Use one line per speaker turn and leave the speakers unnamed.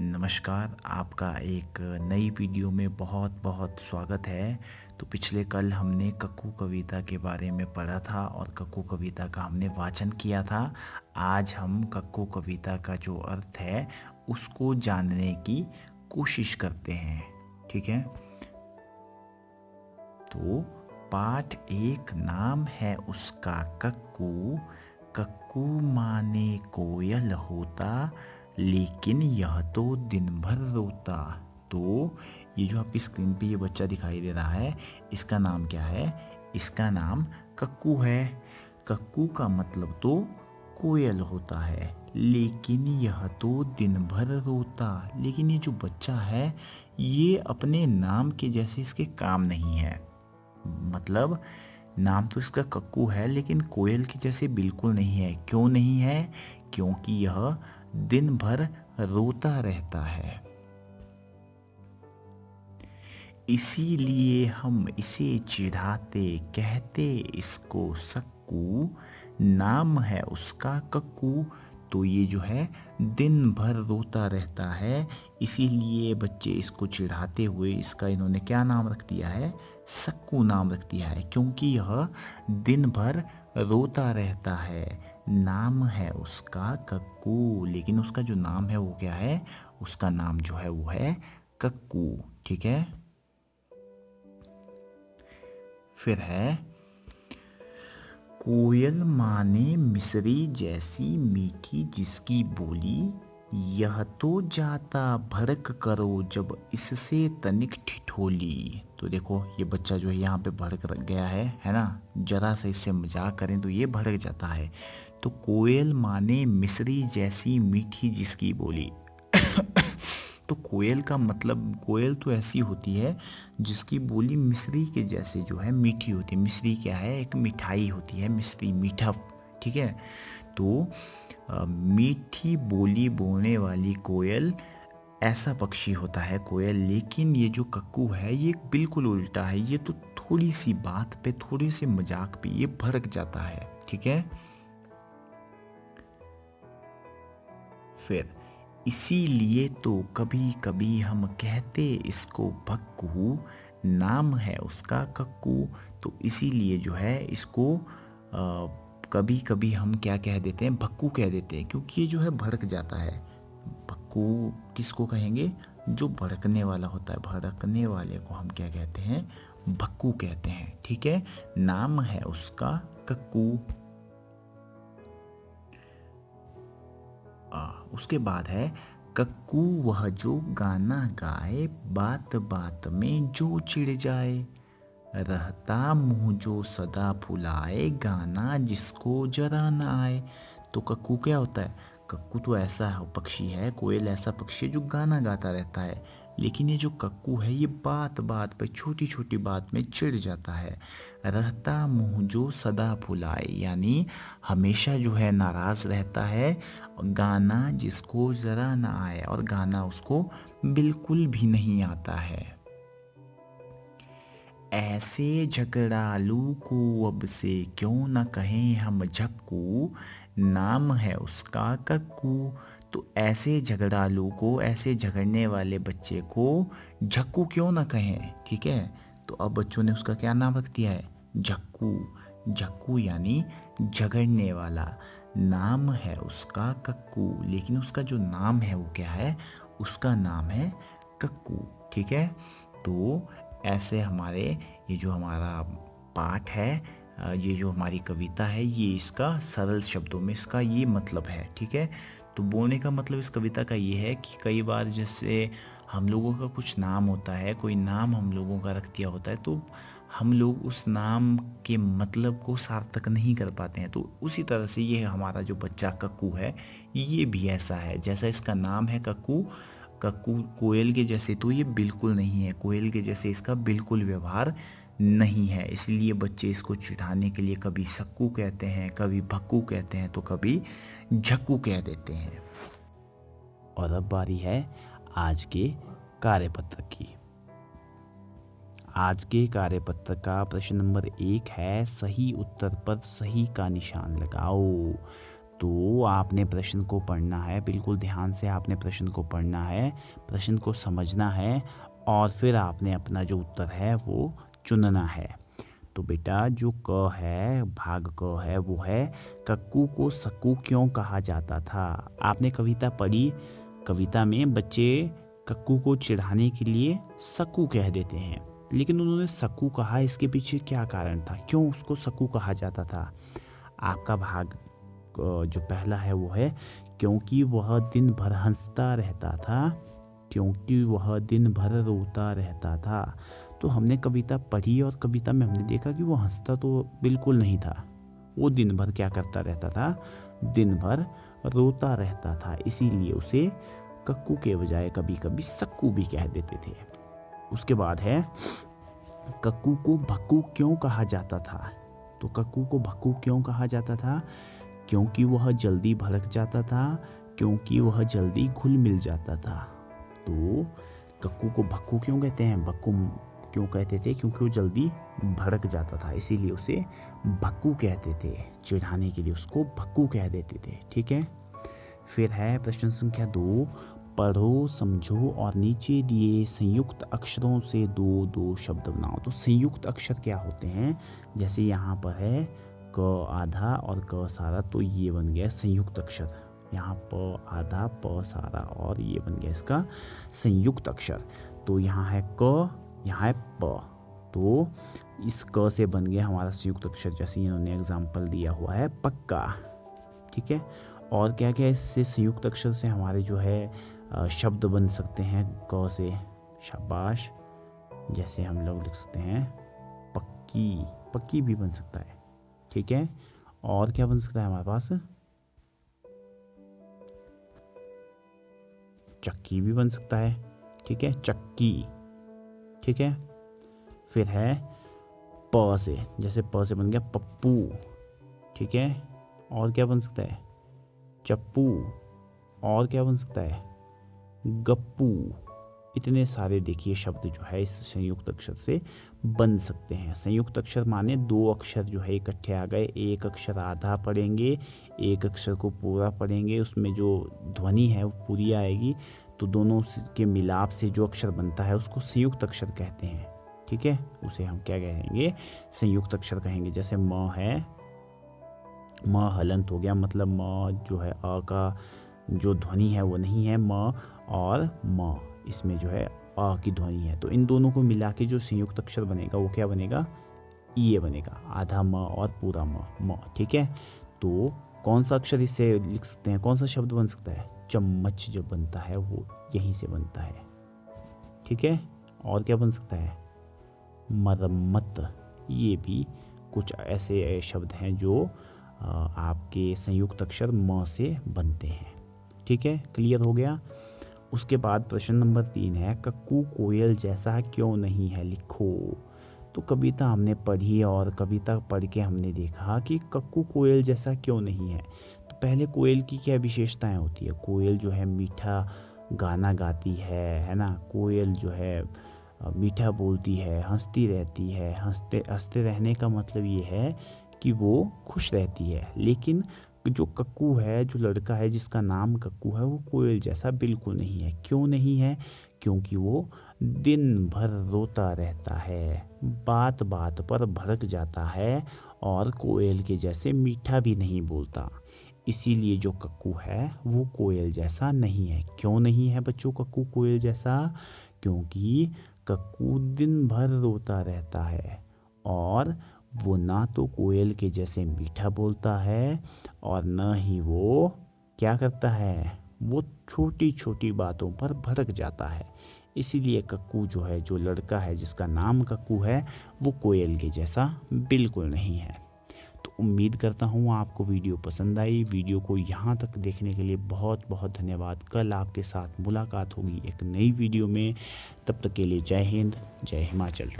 नमस्कार, आपका एक नई वीडियो में बहुत बहुत स्वागत है। तो पिछले कल हमने कक्कू कविता के बारे में पढ़ा था और कक्कू कविता का हमने वाचन किया था। आज हम कक्कू कविता का जो अर्थ है उसको जानने की कोशिश करते हैं। ठीक है, तो पाठ एक, नाम है उसका कक्कू। कक्कू माने कोयल होता, लेकिन यह तो दिन भर रोता। तो ये जो आपकी स्क्रीन पे ये बच्चा दिखाई दे रहा है, इसका नाम क्या है? इसका नाम कक्कू है। कक्कू का मतलब तो कोयल होता है, लेकिन यह तो दिन भर रोता। लेकिन ये जो बच्चा है, ये अपने नाम के जैसे इसके काम नहीं है। मतलब नाम तो इसका कक्कू है, लेकिन कोयल के जैसे बिल्कुल नहीं है। क्यों नहीं है? क्योंकि यह दिन भर रोता रहता है। इसीलिए हम इसे चिढ़ाते, कहते इसको सक्कू। नाम है उसका कक्कू। तो ये जो है दिन भर रोता रहता है, इसीलिए बच्चे इसको चिढ़ाते हुए इसका इन्होंने क्या नाम रख दिया है? सक्कू नाम रख दिया है, क्योंकि यह दिन भर रोता रहता है। नाम है उसका कक्कू, लेकिन उसका जो नाम है वो क्या है? उसका नाम जो है वो है कक्कू। ठीक है, फिर है कोयल माने मिसरी जैसी मीठी जिसकी बोली। यह तो जाता भड़क करो जब इससे तनिक ठिठोली। तो देखो ये बच्चा जो है यहाँ पे भड़क गया है ना। जरा सा इससे मजाक करें तो ये भड़क जाता है। तो कोयल माने मिसरी जैसी मीठी जिसकी बोली। तो कोयल का मतलब, कोयल तो ऐसी होती है जिसकी बोली मिश्री के जैसे जो है मीठी होती है। मिश्री क्या है? एक मिठाई होती है, मिश्री मीठा। ठीक है, तो मीठी बोली बोलने वाली कोयल, ऐसा पक्षी होता है कोयल। लेकिन ये जो कक्कू है ये बिल्कुल उल्टा है। ये तो थोड़ी सी बात पे, थोड़े से मजाक पे ये भड़क जाता है। ठीक है, फिर इसीलिए तो कभी कभी हम कहते इसको भक्कू। नाम है उसका कक्कू। तो इसीलिए जो है इसको कभी कभी हम क्या कह देते हैं? भक्कू कह देते हैं, क्योंकि ये जो है भड़क जाता है। भक्कू किसको कहेंगे? जो भड़कने वाला होता है। भड़कने वाले को हम क्या कहते हैं? भक्कू कहते हैं। ठीक है, नाम है उसका कक्कू। उसके बाद है कक्कू वह जो गाना गाए, बात बात में जो चिढ़ जाए। रहता मुंह जो सदा फुलाए, गाना जिसको जरा न आए। तो कक्कू क्या होता है? कक्कू तो ऐसा है पक्षी है, कोयल ऐसा पक्षी है जो गाना गाता रहता है। लेकिन ये जो कक्कू है ये बात बात पे, छोटी छोटी बात में चिढ़ जाता है। रहता मुंह जो सदा फुलाए, यानी हमेशा जो है नाराज रहता है। गाना जिसको जरा ना आए, और गाना उसको बिल्कुल भी नहीं आता है। ऐसे झगड़ालू को अब से क्यों न कहें हम झक्कू। नाम है उसका कक्कू। तो ऐसे झगड़ालू को, ऐसे झगड़ने वाले बच्चे को झक्कू क्यों ना कहें? ठीक है, तो अब बच्चों ने उसका क्या नाम रख दिया है? झक्कू। झक्कू यानी झगड़ने वाला। नाम है उसका कक्कू, लेकिन उसका जो नाम है वो क्या है? उसका नाम है कक्कू। ठीक है, तो ऐसे हमारे ये जो हमारा पाठ है, ये जो हमारी कविता है, ये इसका सरल शब्दों में इसका ये मतलब है। ठीक है, तो बोलने का मतलब इस कविता का ये है कि कई बार जैसे हम लोगों का कुछ नाम होता है, कोई नाम हम लोगों का रख दिया होता है, तो हम लोग उस नाम के मतलब को सार्थक नहीं कर पाते हैं। तो उसी तरह से ये हमारा जो बच्चा कक्कू है, ये भी ऐसा है। जैसा इसका नाम है कक्कू, कक्कू कोयल के जैसे तो ये बिल्कुल नहीं है। कोयल के जैसे इसका बिल्कुल व्यवहार नहीं है। इसलिए बच्चे इसको चिढ़ाने के लिए कभी सक्कू कहते हैं, कभी भक्कू कहते हैं, तो कभी झक्कू कह देते हैं। और अब बारी है आज के कार्यपत्र की। आज के कार्यपत्र का प्रश्न नंबर 1 है, सही उत्तर पर सही का निशान लगाओ। तो आपने प्रश्न को पढ़ना है, बिल्कुल ध्यान से आपने प्रश्न को पढ़ना है, प्रश्न को समझना है और फिर आपने अपना जो उत्तर है वो चुनना है। तो बेटा जो क है, भाग क है, वो है कक्कू को सक्कू क्यों कहा जाता था। आपने कविता पढ़ी, कविता में बच्चे कक्कू को चिढ़ाने के लिए सक्कू कह देते हैं, लेकिन उन्होंने सक्कू कहा, इसके पीछे क्या कारण था, क्यों उसको सक्कू कहा जाता था। आपका भाग जो पहला है वो है क्योंकि वह दिन भर हंसता रहता था, क्योंकि वह दिन भर रोता रहता था। तो हमने कविता पढ़ी और कविता में हमने देखा कि वो हंसता तो बिल्कुल नहीं था, वो दिन भर क्या करता रहता था, दिन भर रोता रहता था, इसीलिए उसे कक्कू के बजाय कभी कभी सक्कू भी कह देते थे। उसके बाद है कक्कू को भक्कू क्यों कहा जाता था। तो कक्कू को भक्कू क्यों कहा जाता था, क्योंकि वह जल्दी भड़क जाता था, क्योंकि वह जल्दी घुल मिल जाता था। तो कक्कू को भक्कू क्यों कहते हैं, भक्कू क्यों कहते थे, क्योंकि वो जल्दी भड़क जाता था, इसीलिए उसे भक्कू कहते थे, चिढ़ाने के लिए उसको भक्कू कह देते थे। ठीक है, फिर है प्रश्न संख्या 2, पढ़ो, समझो और नीचे दिए संयुक्त अक्षरों से दो दो शब्द बनाओ। तो संयुक्त अक्षर क्या होते हैं, जैसे यहाँ पर है क आधा और क सारा, तो ये बन गया संयुक्त अक्षर। यहाँ प आधा प सारा और ये बन गया इसका संयुक्त अक्षर। तो यहाँ है क, यहाँ है प, तो इस क से बन गया हमारा संयुक्त अक्षर, जैसे इन्होंने एग्जाम्पल दिया हुआ है पक्का। ठीक है, और क्या क्या इससे संयुक्त अक्षर से हमारे जो है शब्द बन सकते हैं क से, शाबाश, जैसे हम लोग लिख सकते हैं पक्की, पक्की भी बन सकता है। ठीक है, और क्या बन सकता है हमारे पास, चक्की भी बन सकता है। ठीक है, चक्की। ठीक है, फिर है प से, जैसे प से बन गया पप्पू। ठीक है, और क्या बन सकता है, चप्पू, और क्या बन सकता है, गप्पू। इतने सारे देखिए शब्द जो है इस संयुक्त अक्षर से बन सकते हैं। संयुक्त अक्षर माने दो अक्षर जो है इकट्ठे आ गए, एक अक्षर आधा पढ़ेंगे, एक अक्षर को पूरा पढ़ेंगे, उसमें जो ध्वनि है वो पूरी आएगी, तो दोनों के मिलाप से जो अक्षर बनता है उसको संयुक्त अक्षर कहते हैं। ठीक है, उसे हम क्या कहेंगे, संयुक्त अक्षर कहेंगे। जैसे म है, म हलंत हो गया, मतलब म जो है अ का जो ध्वनि है वो नहीं है म, और म इसमें जो है अ की ध्वनि है, तो इन दोनों को मिला के जो संयुक्त अक्षर बनेगा वो क्या बनेगा, ये बनेगा, आधा म और पूरा म। ठीक है, तो कौन सा अक्षर इससे लिख सकते हैं, कौन सा शब्द बन सकता है, चम्मच जो बनता है वो यहीं से बनता है। ठीक है, और क्या बन सकता है, मरम्मत। ये भी कुछ ऐसे शब्द हैं जो आपके संयुक्त अक्षर म से बनते हैं। ठीक है, क्लियर हो गया। उसके बाद प्रश्न नंबर 3 है, कक्कू कोयल जैसा क्यों नहीं है, लिखो। तो कविता हमने पढ़ी और कविता पढ़ के हमने देखा कि कक्कू कोयल जैसा क्यों नहीं है। तो पहले कोयल की क्या विशेषताएं होती है, कोयल जो है मीठा गाना गाती है ना, कोयल जो है मीठा बोलती है, हंसती रहती है, हंसते हंसते रहने का मतलब ये है कि वो खुश रहती है। लेकिन जो कक्कू है, जो लड़का है जिसका नाम कक्कू है, वो कोयल जैसा बिल्कुल नहीं है। क्यों नहीं है, क्योंकि वो दिन भर रोता रहता है, बात बात पर भड़क जाता है और कोयल के जैसे मीठा भी नहीं बोलता। इसीलिए जो कक्कू है वो कोयल जैसा नहीं है। क्यों नहीं है बच्चों कक्कू कोयल जैसा, क्योंकि कक्कू दिन भर रोता रहता है और वो ना तो कोयल के जैसे मीठा बोलता है और न ही वो क्या करता है, वो छोटी छोटी बातों पर भड़क जाता है। इसीलिए कक्कू जो है, जो लड़का है जिसका नाम कक्कू है, वो कोयल के जैसा बिल्कुल नहीं है। तो उम्मीद करता हूँ आपको वीडियो पसंद आई। वीडियो को यहाँ तक देखने के लिए बहुत बहुत धन्यवाद। कल आपके साथ मुलाकात होगी एक नई वीडियो में, तब तक के लिए जय हिंद, जय हिमाचल।